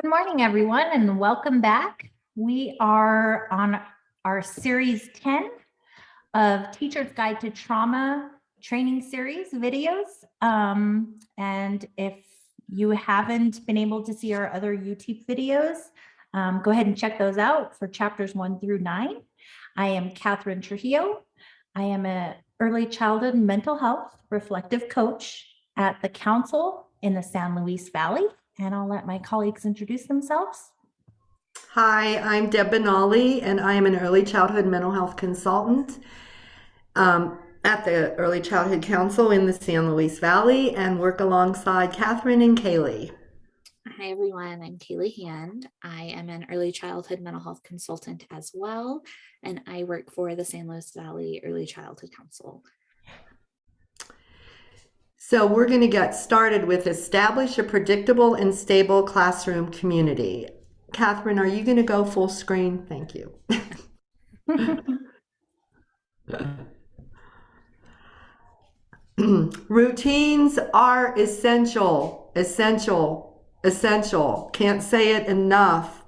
Good morning, everyone, and welcome back. We are on our series 10 of Teacher's Guide to Trauma training series videos. And if you haven't been able to see our other YouTube videos, go ahead and check those out for chapters 1 through 9. I am Catherine Trujillo. I am an early childhood mental health reflective coach at the Council in the San Luis Valley. And I'll let my colleagues introduce themselves. Hi, I'm Deb Benali, and I am an early childhood mental health consultant at the Early Childhood Council in the San Luis Valley and work alongside Catherine and Kaylee. Hi, everyone. I'm Kaylee Hand. I am an early childhood mental health consultant as well, and I work for the San Luis Valley Early Childhood Council. So we're going to get started with establish a predictable and stable classroom community. Catherine, are you going to go full screen? Thank you. Routines are essential. Can't say it enough.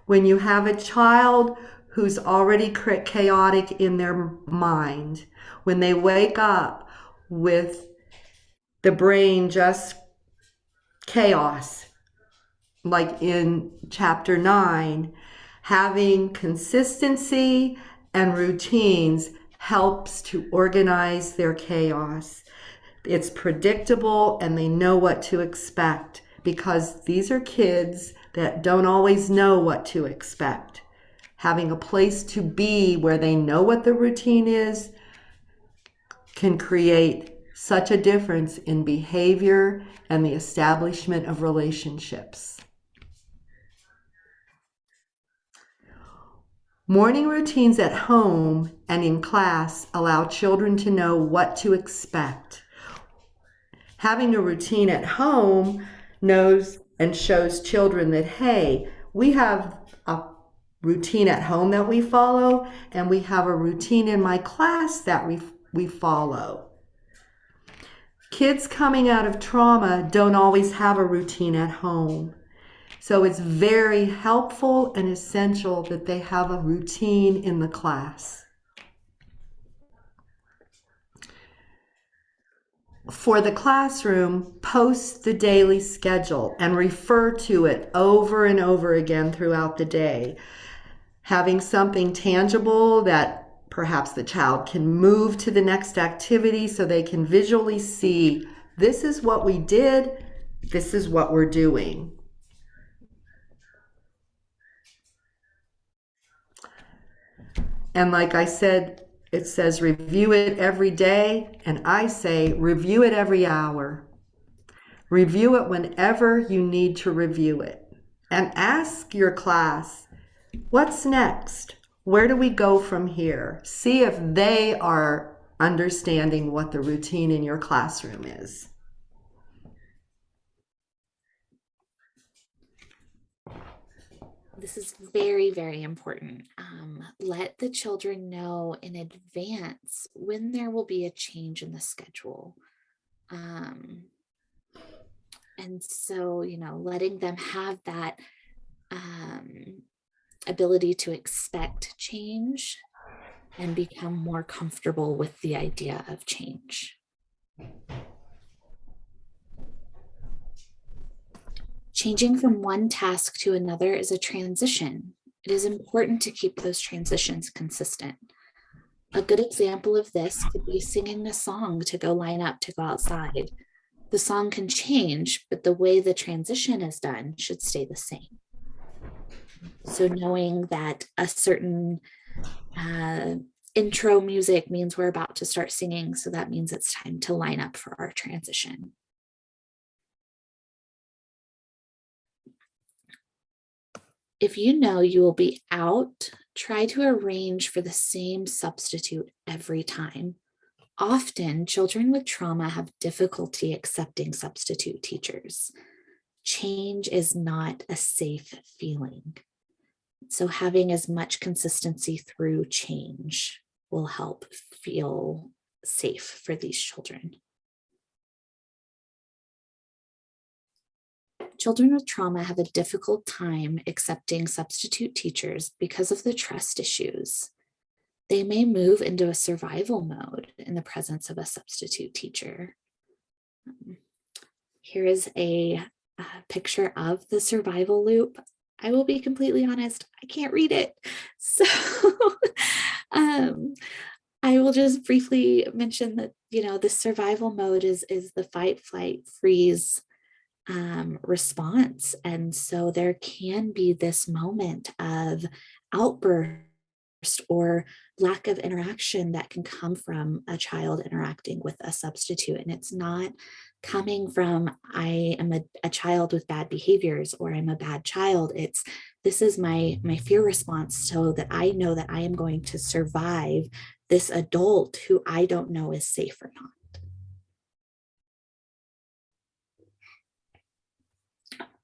When you have a child who's already chaotic in their mind, when they wake up with the brain just chaos, like in chapter 9, having consistency and routines helps to organize their chaos. It's predictable and they know what to expect because these are kids that don't always know what to expect. Having a place to be where they know what the routine is can create such a difference in behavior and the establishment of relationships. Morning routines at home and in class allow children to know what to expect. Having a routine at home knows and shows children that, hey, we have a routine at home that we follow, and we have a routine in my class that we follow. Kids coming out of trauma don't always have a routine at home. So it's very helpful and essential that they have a routine in the class. For the classroom, post the daily schedule and refer to it over and over again throughout the day. Having something tangible that perhaps the child can move to the next activity so they can visually see, this is what we did, this is what we're doing. And like I said, it says review it every day, and I say review it every hour. Review it whenever you need to review it. And ask your class, what's next? Where do we go from here? See if they are understanding what the routine in your classroom is. This is very, very important. Let the children know in advance when there will be a change in the schedule. And so, letting them have that ability to expect change and become more comfortable with the idea of change. Changing from one task to another is a transition. It is important to keep those transitions consistent. A good example of this could be singing a song to go line up to go outside. The song can change, but the way the transition is done should stay the same. So knowing that a certain intro music means we're about to start singing, so that means it's time to line up for our transition. If you know you will be out, try to arrange for the same substitute every time. Often, children with trauma have difficulty accepting substitute teachers. Change is not a safe feeling. So having as much consistency through change will help feel safe for these children. Children with trauma have a difficult time accepting substitute teachers because of the trust issues. They may move into a survival mode in the presence of a substitute teacher. Here is a picture of the survival loop. I will be completely honest, I can't read it. So I will just briefly mention that, the survival mode is the fight, flight, freeze response. And so there can be this moment of outburst or lack of interaction that can come from a child interacting with a substitute. And it's not coming from, I am a child with bad behaviors, or I'm a bad child. This is my fear response, so that I know that I am going to survive this adult who I don't know is safe or not.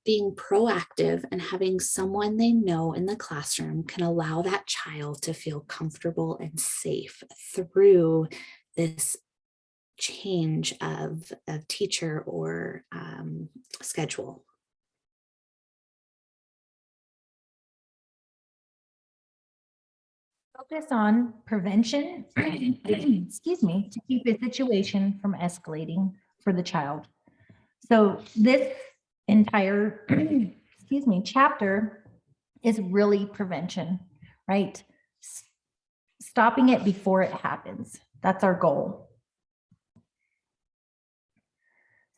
Being proactive and having someone they know in the classroom can allow that child to feel comfortable and safe through this change of teacher or schedule. Focus on prevention, excuse me, to keep a situation from escalating for the child. So this entire, excuse me, chapter is really prevention, right? Stopping it before it happens. That's our goal.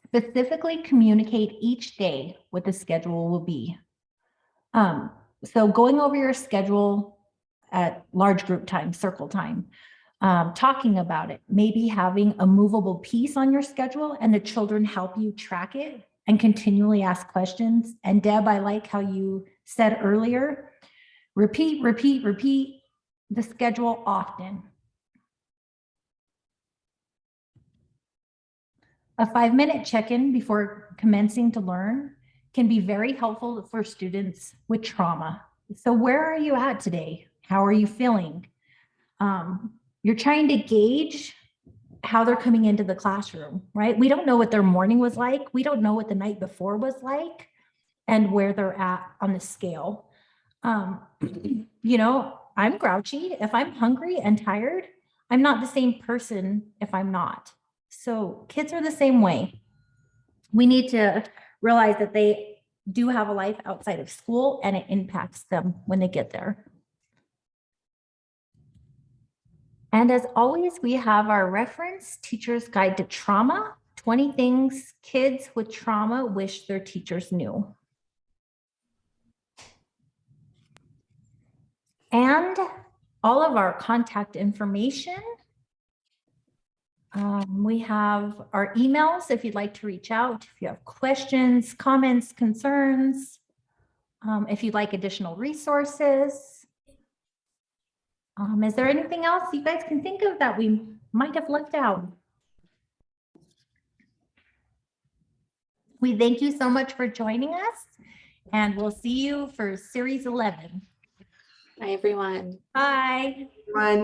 Specifically communicate each day what the schedule will be. So going over your schedule at large group time, circle time, talking about it, maybe having a movable piece on your schedule and the children help you track it and continually ask questions. And Deb, I like how you said earlier, repeat the schedule often. A 5-minute check-in before commencing to learn can be very helpful for students with trauma. So where are you at today? How are you feeling? You're trying to gauge how they're coming into the classroom, right? We don't know what their morning was like. We don't know what the night before was like and where they're at on the scale. I'm grouchy. If I'm hungry and tired, I'm not the same person if I'm not. So kids are the same way. We need to realize that they do have a life outside of school and it impacts them when they get there. And as always, we have our reference, Teacher's Guide to Trauma, 20 things kids with trauma wish their teachers knew. And all of our contact information. We have our emails if you'd like to reach out, if you have questions, comments, concerns, if you'd like additional resources. Is there anything else you guys can think of that we might have left out? We thank you so much for joining us, and we'll see you for Series 11. Bye, everyone. Bye. Run.